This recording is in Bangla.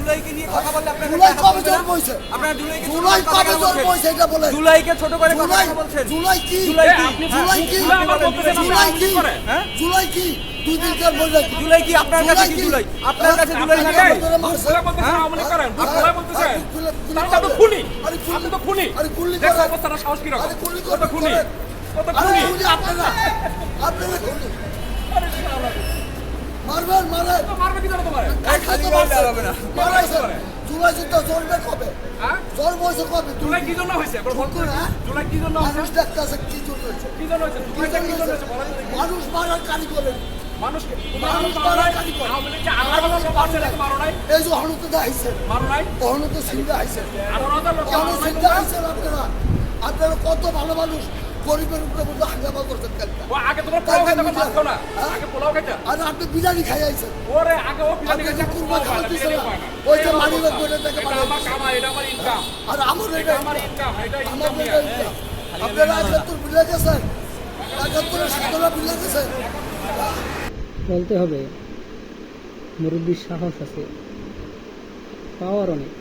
জুলাইকে নিয়ে কথা বললে আপনারা জুলাই কবে জন্ম হয়েছে? আপনারা জুলাইকে জুলাই কবে জন্ম হয়েছে এটা বলেন। জুলাইকে ছোট করে কথা বলছেন। জুলাই কি? জুলাই কি? জুলাই কি? জুলাই কি? জুলাই কি? 2 দিন জন্ম হয়েছে। জুলাই কি আপনার কাছে কি জুলাই? আপনার কাছে জুলাই না? জুলাই বলতেছেন আওয়ামী লীগ করেন, জুলাই বলতেছেন তারা তো খুনি, আপনি তো খুনি। আরে কুল্লি দেখো করে। অবস্থাটা সাহস কি রকম, আরে কুল্লি কত করে। খুনি, কত আরে খুনি। কুল্লি আপনারা কুল্লি। মারবেন মারেন। তো মারবে কি জানো তোমারে? খালি গায়ে দেওয়া যাবে না। মারাইছে। জুলাই যুদ্ধ জন্মে কবে? হ্যাঁ? জন্ম হয়েছে কবে? জুলাই কি জন্য হয়েছে? একবার বলতো না। হ্যাঁ? জুলাই কি জন্য হয়েছে? মানুষ দেখতেছে কি জন্য হয়েছে? কি জন্য হয়েছে? জুলাইটা কি জন্য হয়েছে? বলা তো দেখি। মানুষ মারার কারিগর। মানুষকে মানুষ মারার কারিগর। আওয়ামী লীগ যে 18,000 লোক আছে নাকি মারো নাই? এই যে হনুতে আইছে, মারো নাই? হনুতে সিংহে আইছে, 18,000 লোক মারো নাই সিংহে তোমরা? আইছেন আপনারা। আপনারা কত ভালো মানুষ, গরিবের উপরে মধ্যে হাঙ্গামা করছেন কেন? ও আগে তোমরা পোলাও খাইতে এখন ভাত খাও না। আগে পোলাও খাইতে। আর আপনি বিরিয়ানি খাই আইছেন। ওরে আগে ও বিরিয়ানি আপনি খাইতে যে এখন কুরমা পোলাও খায় না, খাওয়াইতেছেন বিরিয়ানি না, খায় না। ওই যে মানি ব্যাগ করে থেকে এটা আমার কামাই, এটা আমার ইনকাম। আর আমার এটা আমার ইনকাম, এটা ইনকাম আমাদের নিয়ে। এইটা। আপনারা 71 বিলে গেছেন, 71 17 বিলে গেছেন। বলতে হবে মুরব্বীর সাহস আছে, পাওয়ার অনেক।